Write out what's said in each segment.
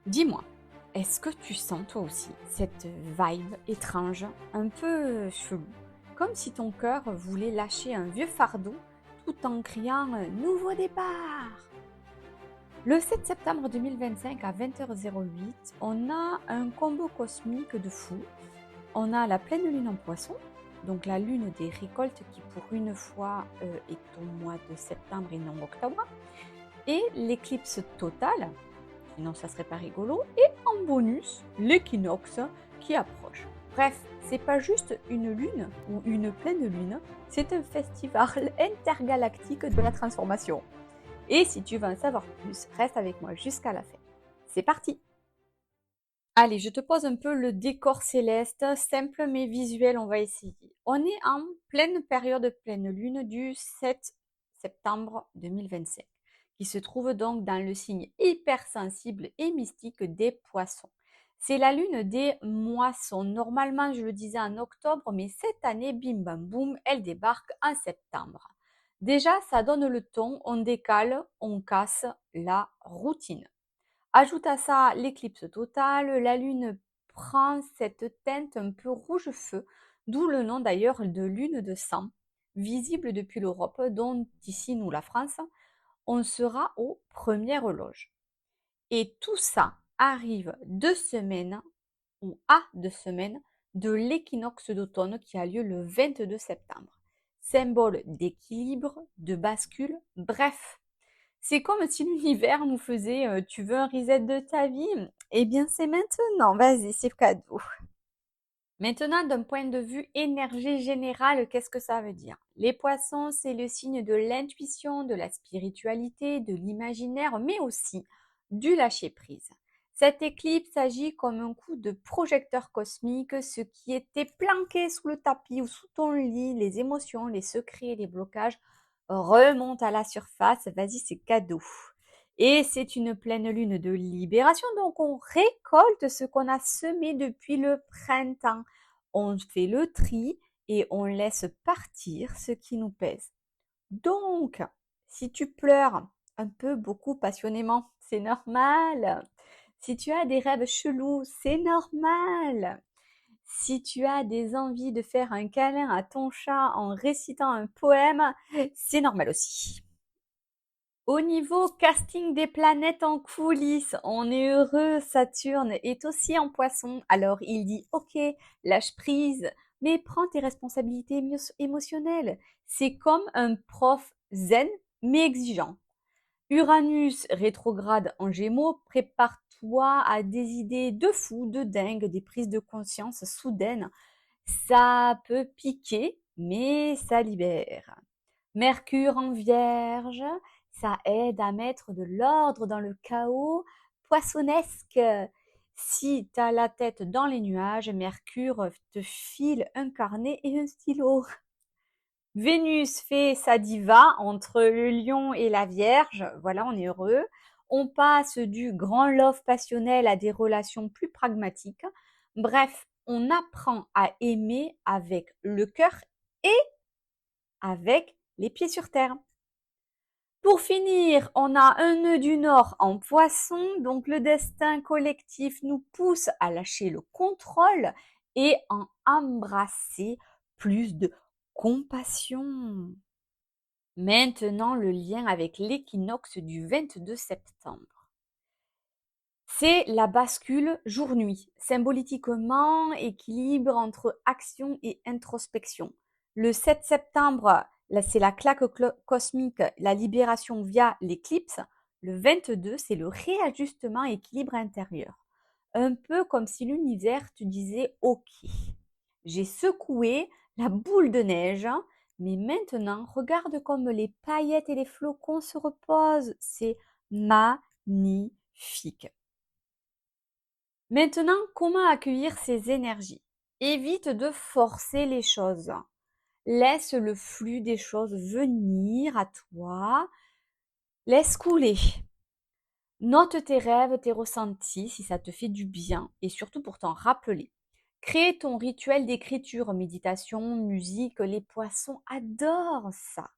Dis-moi, est-ce que tu sens toi aussi cette vibe étrange, un peu chelou, comme si ton cœur voulait lâcher un vieux fardeau tout en criant Nouveau départ? Le 7 septembre 2025 à 20h08, on a un combo cosmique de fou. On a la pleine lune en poisson, donc la lune des récoltes qui pour une fois est au mois de septembre et non octobre, et l'éclipse totale, sinon ça serait pas rigolo, et en bonus, l'équinoxe qui approche. Bref, c'est pas juste une lune ou une pleine lune, c'est un festival intergalactique de la transformation. Et si tu veux en savoir plus, reste avec moi jusqu'à la fin. C'est parti! Allez, je te pose un peu le décor céleste, simple mais visuel, on va essayer. On est en pleine période de pleine lune du 7 septembre 2025, qui se trouve donc dans le signe hypersensible et mystique des poissons. C'est la lune des moissons. Normalement, je le disais en octobre, mais cette année, bim bam boum, elle débarque en septembre. Déjà, ça donne le ton, on décale, on casse la routine. Ajoute à ça l'éclipse totale, la lune prend cette teinte un peu rouge feu, d'où le nom d'ailleurs de lune de sang, visible depuis l'Europe, dont ici nous la France, on sera aux premières loges. Et tout ça arrive 2 semaines ou à 2 semaines de l'équinoxe d'automne qui a lieu le 22 septembre. Symbole d'équilibre, de bascule, bref, c'est comme si l'univers nous faisait tu veux un reset de ta vie? Eh bien, c'est maintenant. Vas-y, c'est cadeau. Maintenant, d'un point de vue énergie générale, qu'est-ce que ça veut dire? Les poissons, c'est le signe de l'intuition, de la spiritualité, de l'imaginaire, mais aussi du lâcher-prise. Cette éclipse agit comme un coup de projecteur cosmique, ce qui était planqué sous le tapis ou sous ton lit, les émotions, les secrets, les blocages remontent à la surface. Vas-y, c'est cadeau. Et c'est une pleine lune de libération, donc on récolte ce qu'on a semé depuis le printemps. On fait le tri et on laisse partir ce qui nous pèse. Donc, si tu pleures un peu, beaucoup, passionnément, c'est normal. Si tu as des rêves chelous, c'est normal. Si tu as des envies de faire un câlin à ton chat en récitant un poème, c'est normal aussi. Au niveau casting des planètes en coulisses, on est heureux, Saturne est aussi en poisson, alors il dit ok, lâche prise, mais prends tes responsabilités émotionnelles. C'est comme un prof zen, mais exigeant. Uranus rétrograde en Gémeaux, prépare-toi à des idées de fou, de dingue, des prises de conscience soudaines. Ça peut piquer, mais ça libère. Mercure en Vierge, ça aide à mettre de l'ordre dans le chaos poissonnesque. Si tu as la tête dans les nuages, Mercure te file un carnet et un stylo. Vénus fait sa diva entre le lion et la Vierge. Voilà, on est heureux. On passe du grand love passionnel à des relations plus pragmatiques. Bref, on apprend à aimer avec le cœur et avec les pieds sur terre. Pour finir, on a un nœud du Nord en poisson, donc le destin collectif nous pousse à lâcher le contrôle et à embrasser plus de compassion. Maintenant, le lien avec l'équinoxe du 22 septembre. C'est la bascule jour-nuit, symboliquement équilibre entre action et introspection. Le 7 septembre, là, c'est la claque cosmique, la libération via l'éclipse. Le 22, c'est le réajustement équilibre intérieur. Un peu comme si l'univers te disait OK, j'ai secoué la boule de neige, mais maintenant, regarde comme les paillettes et les flocons se reposent. C'est magnifique. Maintenant, comment accueillir ces énergies? Évite de forcer les choses. Laisse le flux des choses venir à toi. Laisse couler. Note tes rêves, tes ressentis, si ça te fait du bien, et surtout pour t'en rappeler. Crée ton rituel d'écriture, méditation, musique, les poissons adorent ça.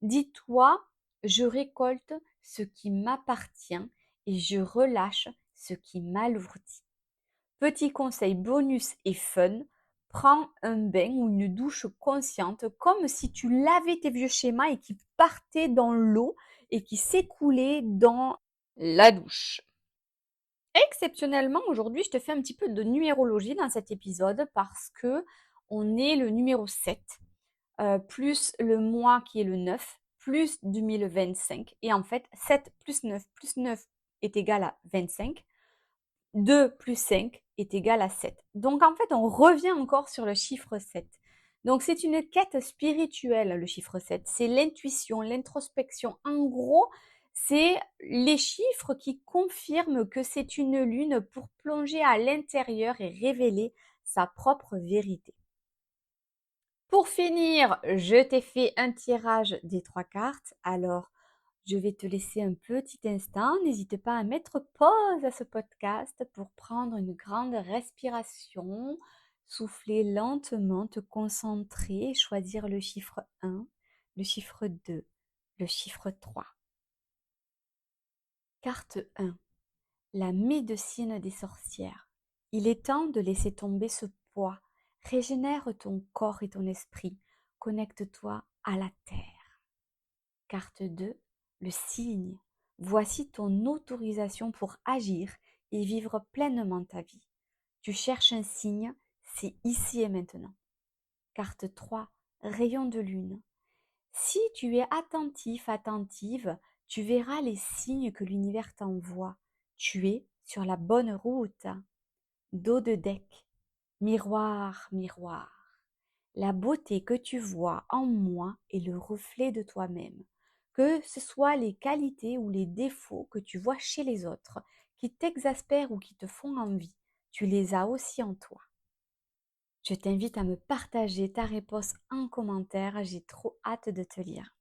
Dis-toi, je récolte ce qui m'appartient et je relâche ce qui m'alourdit. Petit conseil bonus et fun, prends un bain ou une douche consciente comme si tu lavais tes vieux schémas et qui partaient dans l'eau et qui s'écoulaient dans la douche. Exceptionnellement, aujourd'hui, je te fais un petit peu de numérologie dans cet épisode parce que on est le numéro 7, plus le mois qui est le 9, plus 2025. Et en fait, 7 plus 9 est égal à 25. 2 plus 5 est égal à 7. Donc en fait, on revient encore sur le chiffre 7. Donc c'est une quête spirituelle, le chiffre 7. C'est l'intuition, l'introspection. En gros, c'est les chiffres qui confirment que c'est une lune pour plonger à l'intérieur et révéler sa propre vérité. Pour finir, je t'ai fait un tirage des 3 cartes. Alors, je vais te laisser un petit instant. N'hésite pas à mettre pause à ce podcast pour prendre une grande respiration, souffler lentement, te concentrer, choisir le chiffre 1, le chiffre 2, le chiffre 3. Carte 1. La médecine des sorcières. Il est temps de laisser tomber ce poids. Régénère ton corps et ton esprit. Connecte-toi à la terre. Carte 2. Le signe. Voici ton autorisation pour agir et vivre pleinement ta vie. Tu cherches un signe, c'est ici et maintenant. Carte 3. Rayon de lune. Si tu es attentif, attentive, tu verras les signes que l'univers t'envoie. Tu es sur la bonne route. Dos de deck. Miroir, miroir. La beauté que tu vois en moi est le reflet de toi-même. Que ce soit les qualités ou les défauts que tu vois chez les autres, qui t'exaspèrent ou qui te font envie, tu les as aussi en toi. Je t'invite à me partager ta réponse en commentaire, j'ai trop hâte de te lire.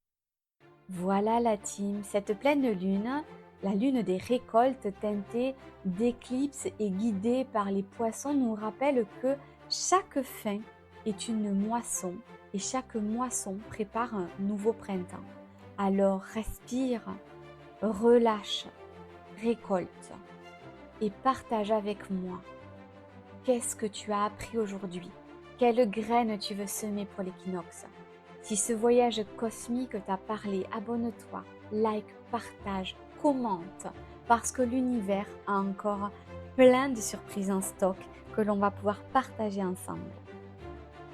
Voilà la team, cette pleine lune, la lune des récoltes teintée d'éclipses et guidée par les poissons nous rappelle que chaque fin est une moisson et chaque moisson prépare un nouveau printemps. Alors respire, relâche, récolte et partage avec moi. Qu'est-ce que tu as appris aujourd'hui? Quelle graine tu veux semer pour l'équinoxe? Si ce voyage cosmique t'a parlé, abonne-toi, like, partage, commente, parce que l'univers a encore plein de surprises en stock que l'on va pouvoir partager ensemble.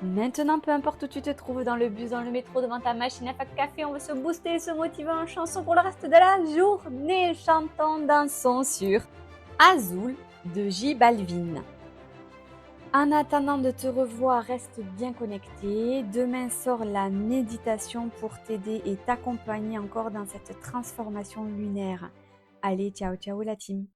Maintenant, peu importe où tu te trouves, dans le bus, dans le métro, devant ta machine à faire café, on va se booster et se motiver en chanson pour le reste de la journée. Chantons, dansons sur Azul de J Balvin. En attendant de te revoir, reste bien connecté. Demain sort la méditation pour t'aider et t'accompagner encore dans cette transformation lunaire. Allez, ciao, ciao la team!